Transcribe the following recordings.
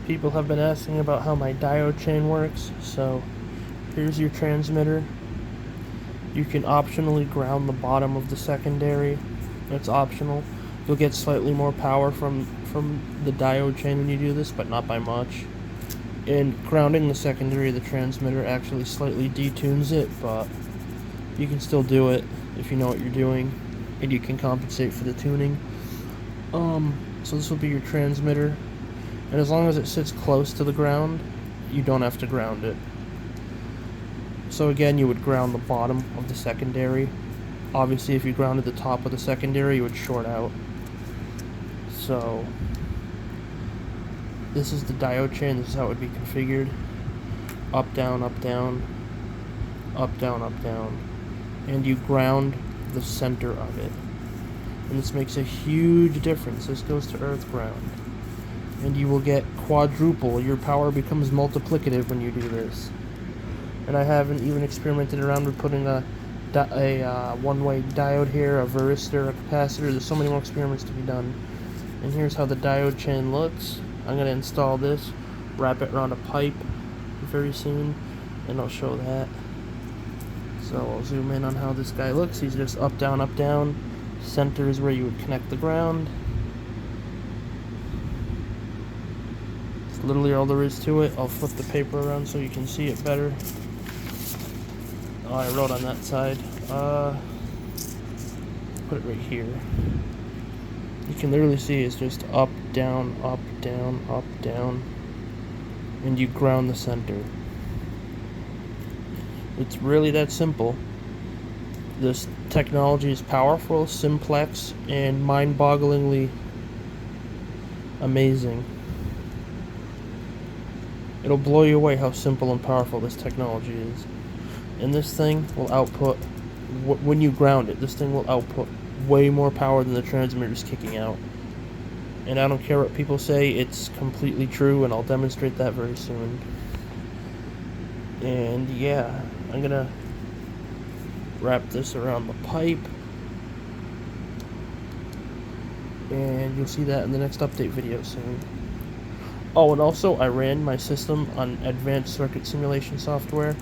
People have been asking about how my diode chain works, so here's your transmitter. You can optionally ground the bottom of the secondary. It's optional. You'll get slightly more power from the diode chain when you do this, but not by much. And grounding the secondary of the transmitter actually slightly detunes it, but you can still do it if you know what you're doing, and you can compensate for the tuning. So this will be your transmitter, and as long as it sits close to the ground, you don't have to ground it. So again, you would ground the bottom of the secondary. Obviously, if you grounded the top of the secondary, you would short out. So this is the diode chain. This is how it would be configured. Up, down, up, down, up, down, up, down. And you ground the center of it. And this makes a huge difference. This goes to earth ground. And you will get quadruple. Your power becomes multiplicative when you do this. And I haven't even experimented around with putting a one-way diode here, a varistor, a capacitor. There's so many more experiments to be done. And here's how the diode chain looks. I'm going to install this, wrap it around a pipe very soon, and I'll show that. So I'll zoom in on how this guy looks. He's just up, down, up, down. Center is where you would connect the ground. It's literally all there is to it. I'll flip the paper around so you can see it better. Oh, I wrote on that side. Put it right here. You can literally see it's just up, down, up, down, up, down. And you ground the center. It's really that simple. This technology is powerful, simplex, and mind-bogglingly amazing. It'll blow you away how simple and powerful this technology is. And this thing will output, when you ground it, this thing will output way more power than the transmitter's kicking out. And I don't care what people say, it's completely true, and I'll demonstrate that very soon. And yeah, I'm gonna wrap this around the pipe, and you'll see that in the next update video soon. Oh, and also I ran my system on advanced circuit simulation software,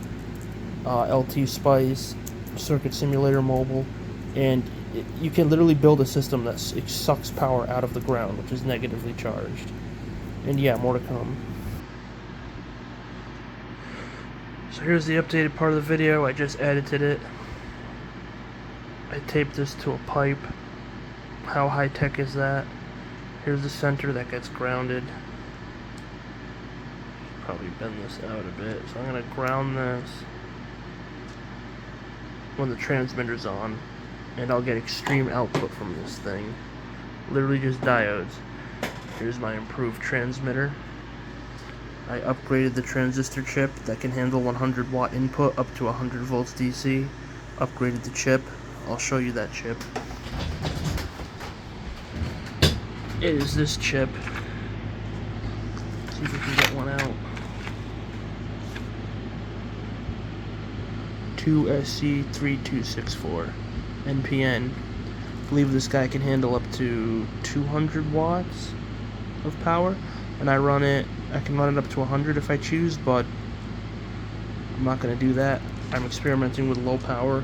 LT Spice, Circuit Simulator Mobile, and you can literally build a system that sucks power out of the ground, which is negatively charged. And yeah, more to come. So here's the updated part of the video. I just edited it. I taped this to a pipe. How high-tech is that? Here's the center that gets grounded. Probably bend this out a bit. So I'm going to ground this when the transmitter's on, and I'll get extreme output from this thing. Literally just diodes. Here's my improved transmitter. I upgraded the transistor chip that can handle 100 watt input up to 100 volts DC. Upgraded the chip. I'll show you that chip. It is this chip. See if we can get one out. 2SC3264 NPN. I believe this guy can handle up to 200 watts of power, and I can run it up to 100 if I choose, but I'm not going to do that. I'm experimenting with low power,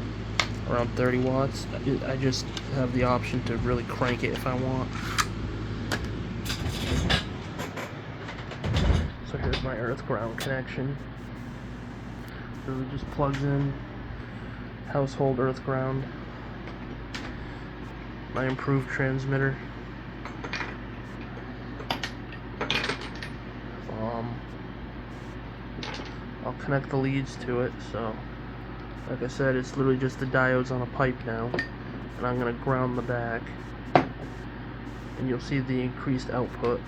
around 30 watts. I just have the option to really crank it if I want. So here's my earth ground connection. Really just plugs in, household earth ground. My improved transmitter. I'll connect the leads to it, so like I said, it's literally just the diodes on a pipe now, and I'm going to ground the back, and you'll see the increased output.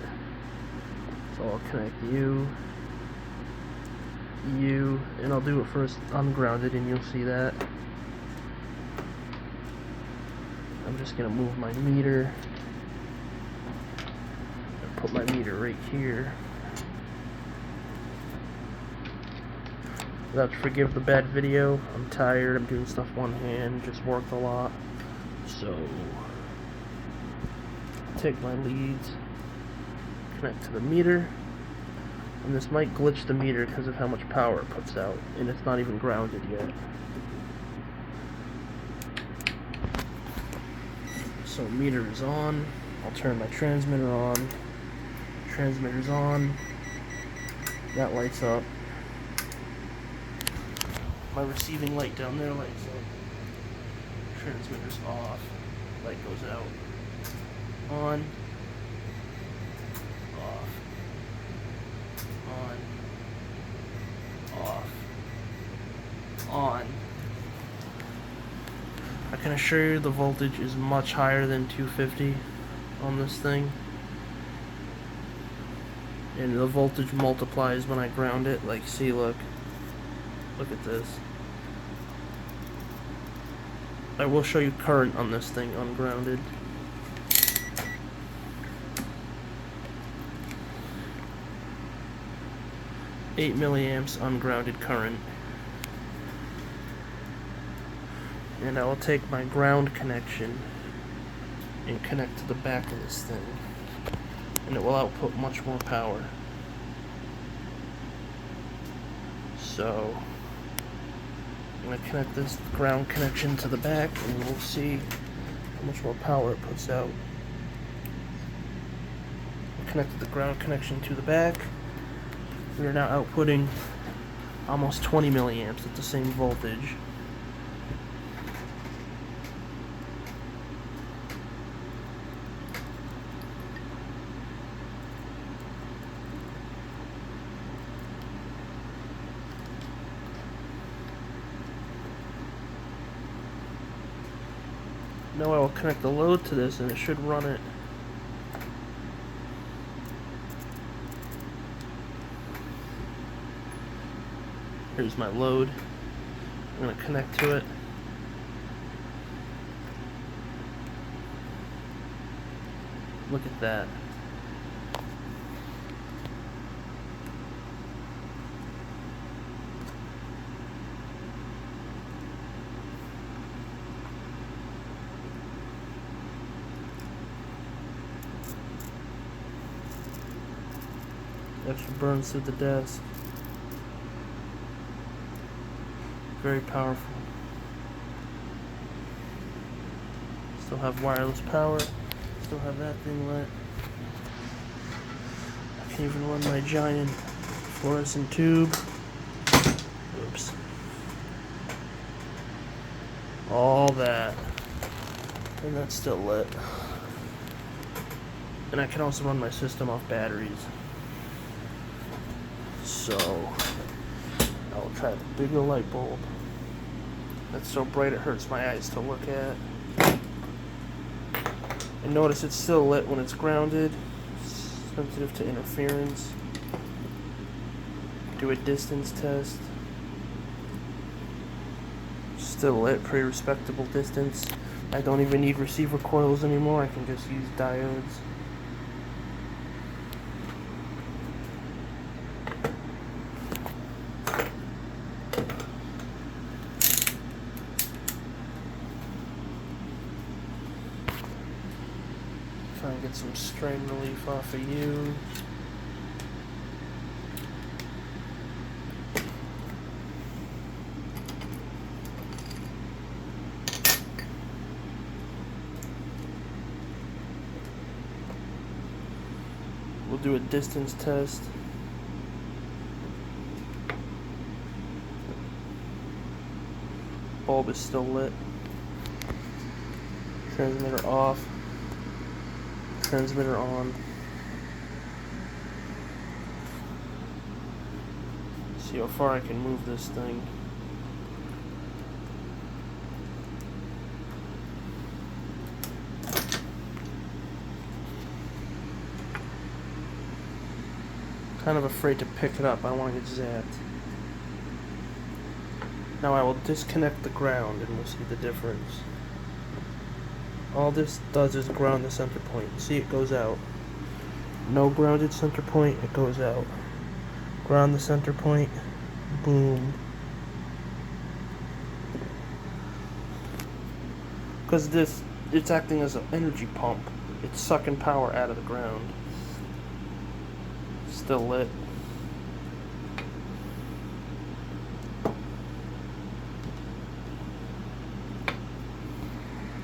So I'll connect you, and I'll do it first ungrounded, and you'll see that. I'm just going to move my meter, and put my meter right here. Forgive the bad video. I'm tired. I'm doing stuff one hand. Just worked a lot. So, take my leads, connect to the meter, And this might glitch the meter because of how much power it puts out, and it's not even grounded yet. So meter is on. I'll turn my transmitter on. Transmitter's on. That lights up. My receiving light down there lights up. Transmitter's off. Light goes out. On. Off. On. Off. On. I can assure you the voltage is much higher than 250 on this thing. And the voltage multiplies when I ground it. Like, see, look. Look at this. I will show you current on this thing ungrounded. $8 milliamps ungrounded current. And I will take my ground connection and connect to the back of this thing. And it will output much more power. So I'm going to connect this ground connection to the back and we'll see how much more power it puts out. I connected the ground connection to the back. We are now outputting almost 20 milliamps at the same voltage. Now I will connect the load to this and it should run it. Here's my load. I'm going to connect to it. Look at that. Actually burns through the desk. Very powerful. Still have wireless power. Still have that thing lit. I can even run my giant fluorescent tube. Oops. All that. And that's still lit. And I can also run my system off batteries. So I'll try the bigger light bulb. That's so bright it hurts my eyes to look at. And notice it's still lit when it's grounded. It's sensitive to interference. Do a distance test. Still lit, pretty respectable distance. I don't even need receiver coils anymore. I can just use diodes. Try and get some strain relief off of you. We'll do a distance test. Bulb is still lit. Transmitter off. Transmitter on. See how far I can move this thing. Kind of afraid to pick it up. I don't want to get zapped. Now I will disconnect the ground and we'll see the difference. All this does is ground the center point. See, it goes out. No grounded center point, it goes out. Ground the center point, boom. Because it's acting as an energy pump. It's sucking power out of the ground. Still lit.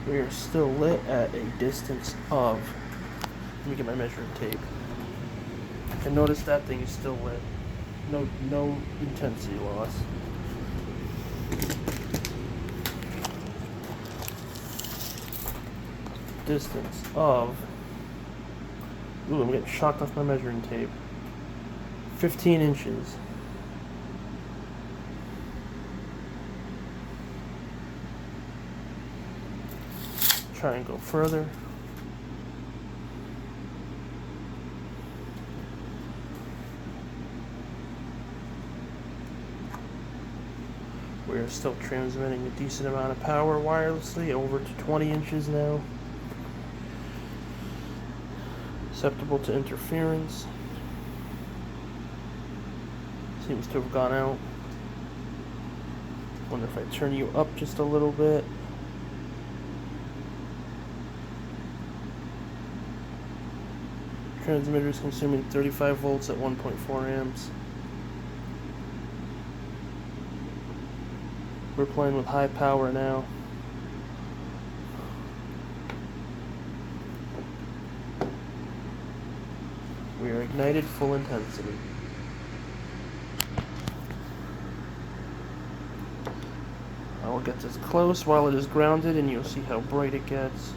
We are still lit at a distance of, let me get my measuring tape. And notice that thing is still lit. No intensity loss. Distance of, ooh, I'm getting shocked off my measuring tape. 15 inches. Try and go further. We are still transmitting a decent amount of power wirelessly, over to 20 inches now. Susceptible to interference. Seems to have gone out. Wonder if I turn you up just a little bit. Transmitter is consuming 35 volts at 1.4 amps. We're playing with high power now. We are ignited full intensity. I will get this close while it is grounded and you'll see how bright it gets.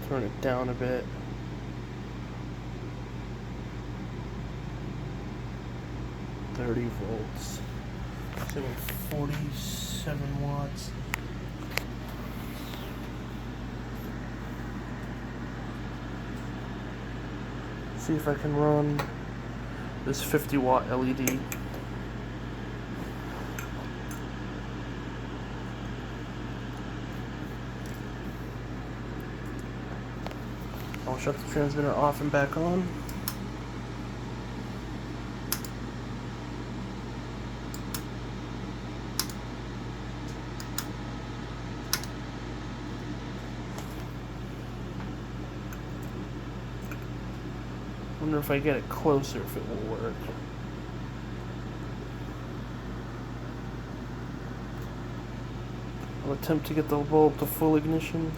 Turn it down a bit. volts. So 47 watts. See if I can run this 50-watt LED. I'll shut the transmitter off and back on. Wonder if I get it closer if it will work. I'll attempt to get the bulb to full ignition.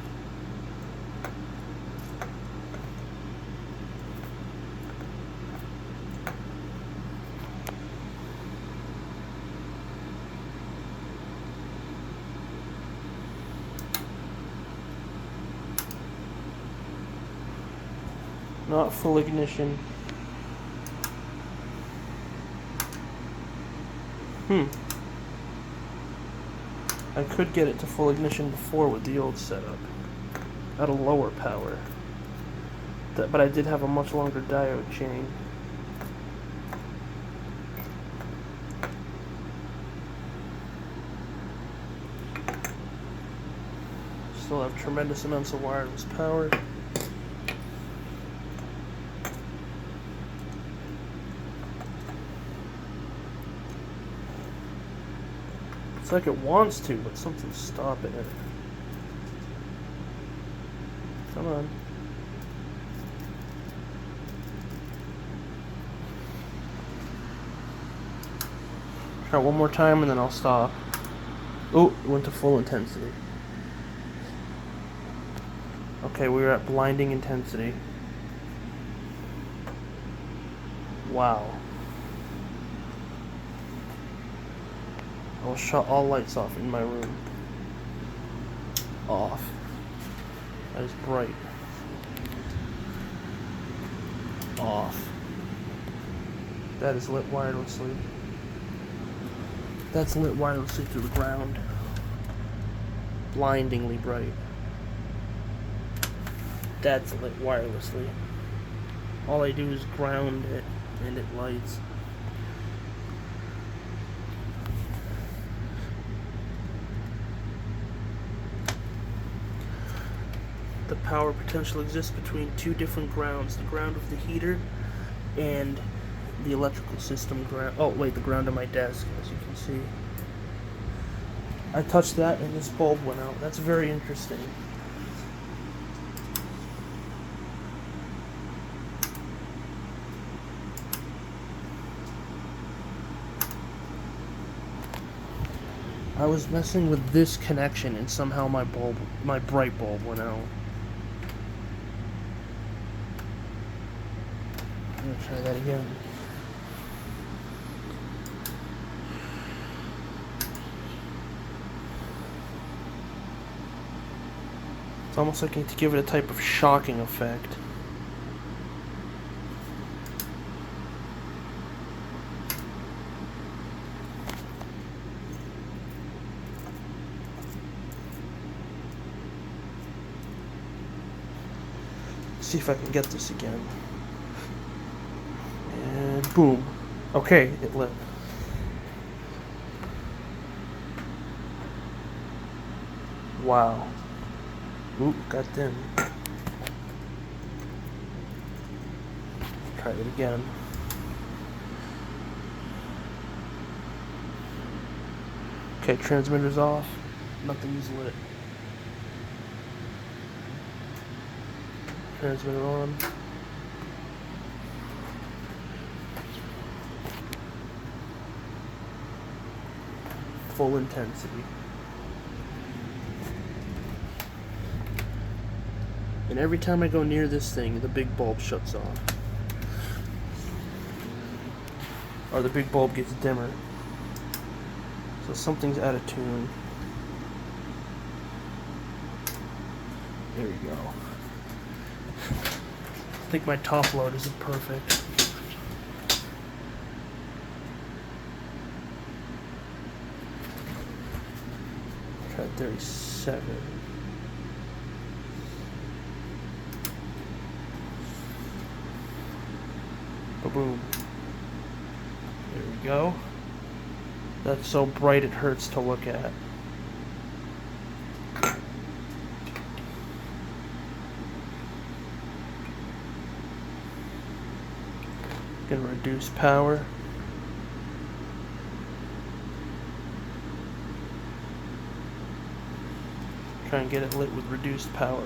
Not full ignition. I could get it to full ignition before with the old setup at a lower power. But I did have a much longer diode chain. Still have tremendous amounts of wireless power. It's like it wants to, but something's stopping it. Come on. Try one more time and then I'll stop. Oh, it went to full intensity. Okay, we were at blinding intensity. Wow. I will shut all lights off in my room. Off. That is bright. Off. That is lit wirelessly. That's lit wirelessly through the ground. Blindingly bright. That's lit wirelessly. All I do is ground it and it lights. The power potential exists between two different grounds. The ground of the heater and the electrical system ground. Oh wait, the ground of my desk, as you can see. I touched that and this bulb went out. That's very interesting. I was messing with this connection and somehow my bright bulb went out. I'm gonna try that again. It's almost like I need to give it a type of shocking effect. See if I can get this again. And boom. Okay, it lit. Wow. Oop, got dim. Try it again. Okay, transmitter's off. Nothing's lit. Transmitter on. Full intensity. And every time I go near this thing, the big bulb shuts off. Or the big bulb gets dimmer. So something's out of tune. There we go. I think my top load isn't perfect. Try 37. Boom. There we go. That's so bright it hurts to look at. Gonna reduce power. Try and get it lit with reduced power.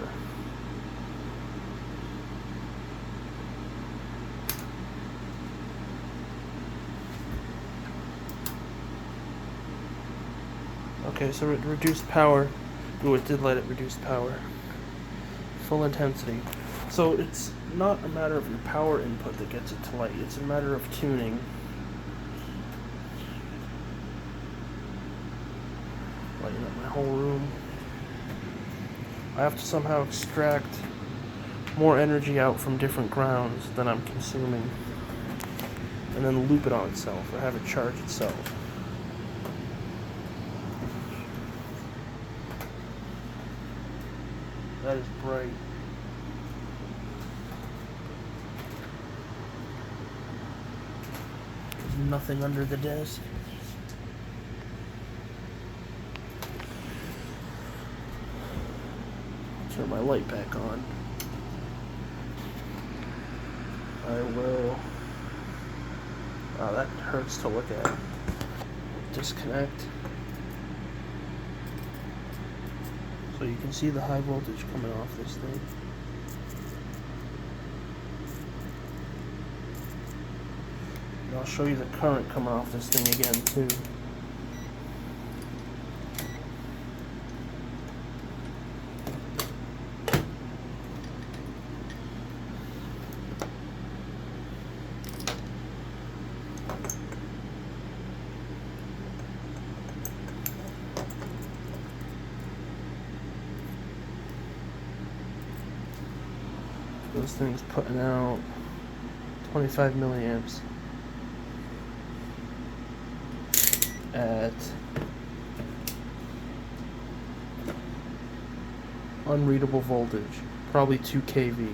Okay, so it reduced power. Ooh, it did let it reduce power. Full intensity. So it's not a matter of your power input that gets it to light, it's a matter of tuning. Lighten up my whole room. I have to somehow extract more energy out from different grounds than I'm consuming, and then loop it on itself, or have it charge itself. That is bright. There's nothing under the desk. Turn my light back on. I will. Wow, that hurts to look at. Disconnect. So you can see the high voltage coming off this thing. And I'll show you the current coming off this thing again too. This thing's putting out 25 milliamps at unreadable voltage, probably 2 kV.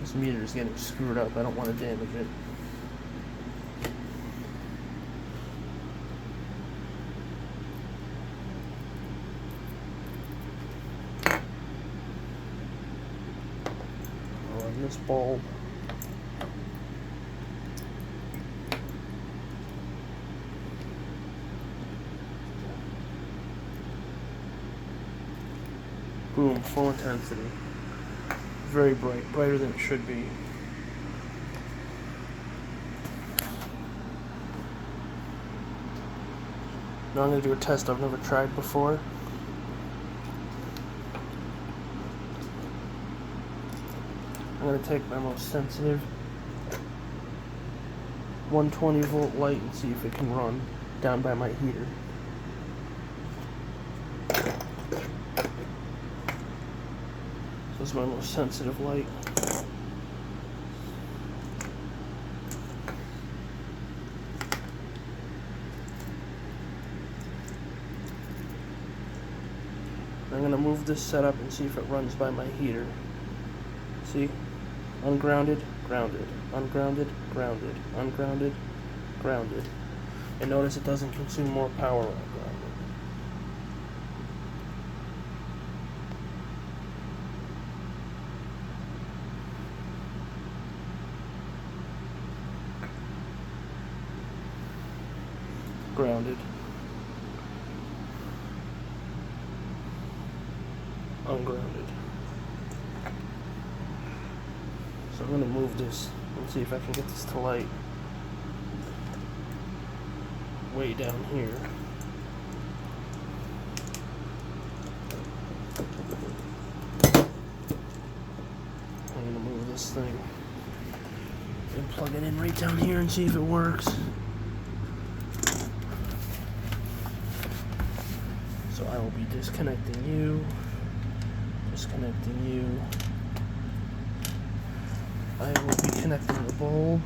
This meter is getting screwed up. I don't want to damage it. This bulb. Boom, full intensity. Very bright, brighter than it should be. Now I'm going to do a test I've never tried before. I'm going to take my most sensitive 120 volt light and see if it can run down by my heater. This is my most sensitive light. I'm going to move this setup and see if it runs by my heater. See? Ungrounded, grounded, ungrounded, grounded, ungrounded, grounded. And notice it doesn't consume more power when I ground it. Grounded. Ungrounded. So I'm going to move this and see if I can get this to light way down here. I'm going to move this thing and plug it in right down here and see if it works. So I will be disconnecting you, disconnecting you. I will be connecting the bulb.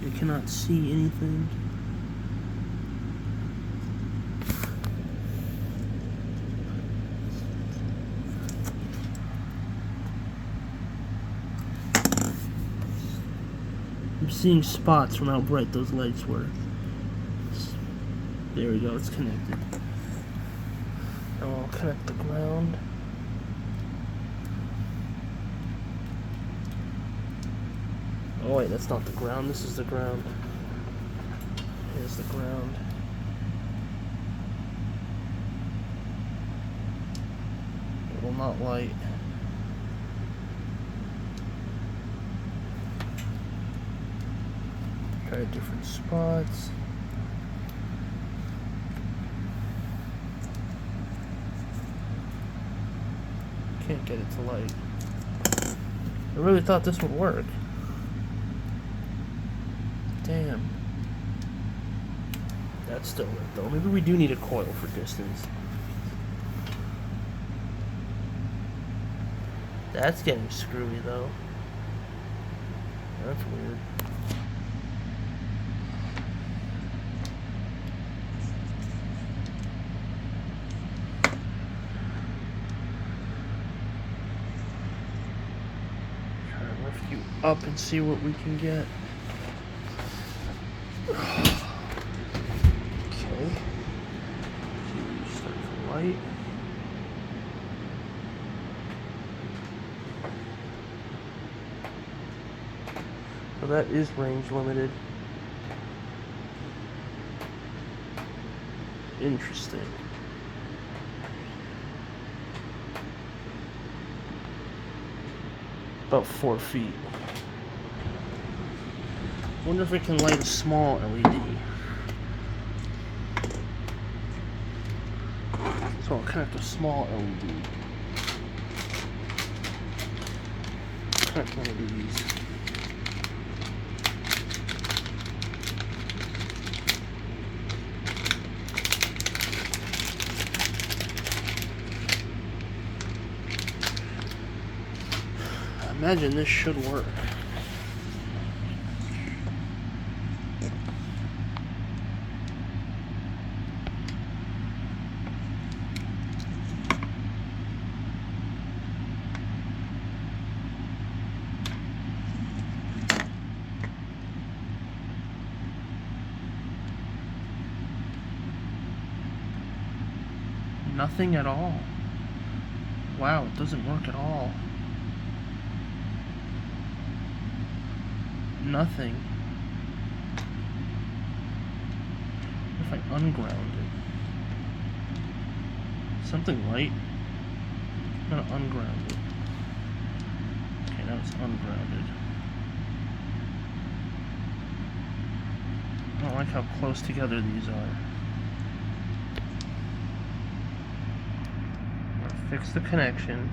You cannot see anything. I'm seeing spots from how bright those lights were. There we go, it's connected. Now I'll connect the ground. Oh wait, that's not the ground, this is the ground. Here's the ground. It will not light. Try different spots. Can't get it to light. I really thought this would work. Damn. That's still lit though. Maybe we do need a coil for distance. That's getting screwy though. That's weird. You up and see what we can get. Okay. Start the light. So that is range limited. Interesting. About 4 feet. Wonder if it can light a small LED. So I'll connect a small LED. Connect one of these. Imagine this should work. Nothing at all. Wow, it doesn't work at all. Nothing. What if I unground it? Something light. I'm gonna unground it. Okay, now it's ungrounded. I don't like how close together these are. I'll fix the connection.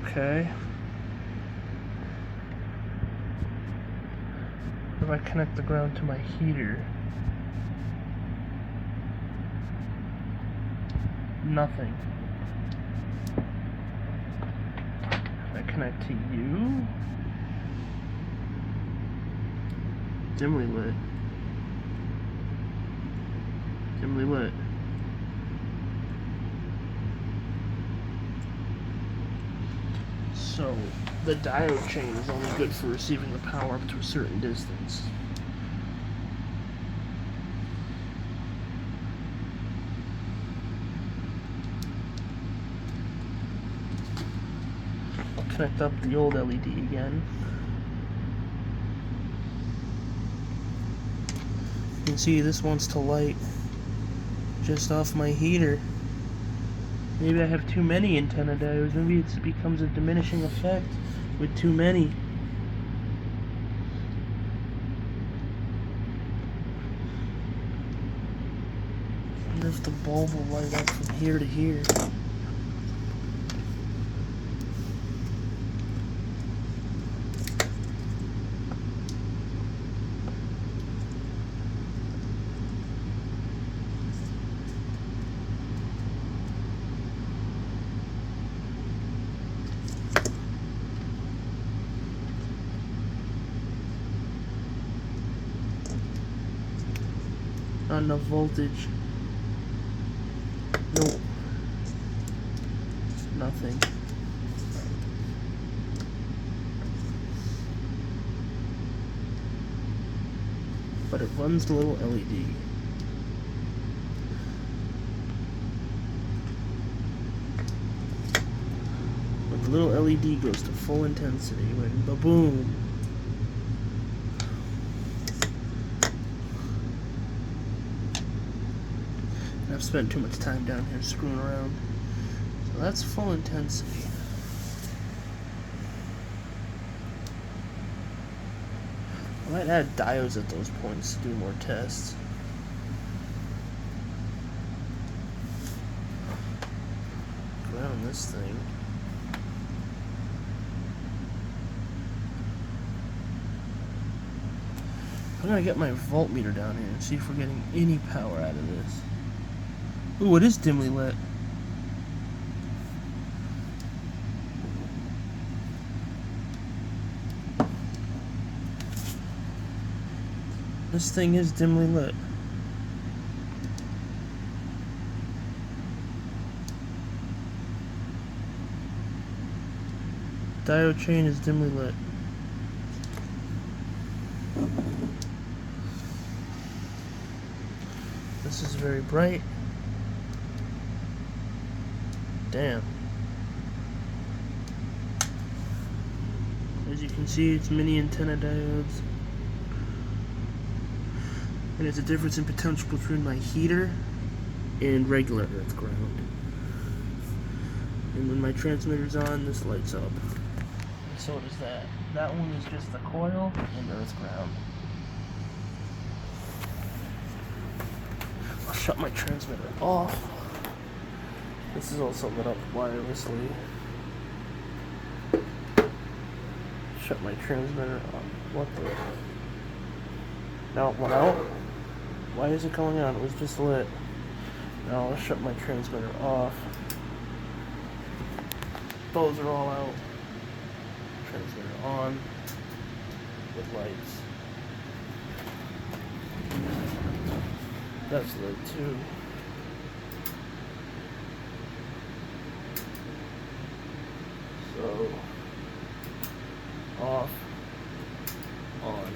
Okay. If I connect the ground to my heater, nothing. If I connect to you, dimly lit. Dimly lit. So the diode chain is only good for receiving the power up to a certain distance. I'll connect up the old LED again. You can see this wants to light just off my heater. Maybe I have too many antenna diodes. Maybe it becomes a diminishing effect with too many. I wonder if the bulb will light up from here to here. Not enough voltage. Nope. Nothing. But it runs the little LED. But the little LED goes to full intensity when ba-boom. I've spent too much time down here screwing around. So that's full intensity. I might add diodes at those points to do more tests. Ground this thing. I'm gonna get my voltmeter down here and see if we're getting any power out of this. Ooh, it is dimly lit. This thing is dimly lit. Diode chain is dimly lit. This is very bright. Damn. As you can see, it's mini antenna diodes. And it's a difference in potential between my heater and regular earth ground. And when my transmitter's on, this lights up. And so does that. That one is just the coil and earth ground. I'll shut my transmitter off. This is also lit up wirelessly. Shut my transmitter off. What the? Now it went out? Why is it going on? It was just lit. Now I'll shut my transmitter off. Those are all out. Transmitter on. With lights. That's lit too. So, off, on.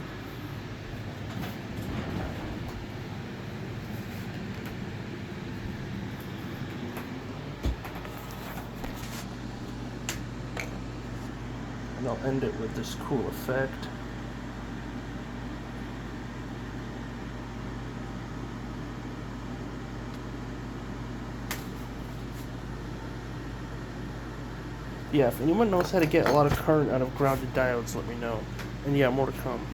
And I'll end it with this cool effect. Yeah, if anyone knows how to get a lot of current out of grounded diodes, let me know. And yeah, more to come.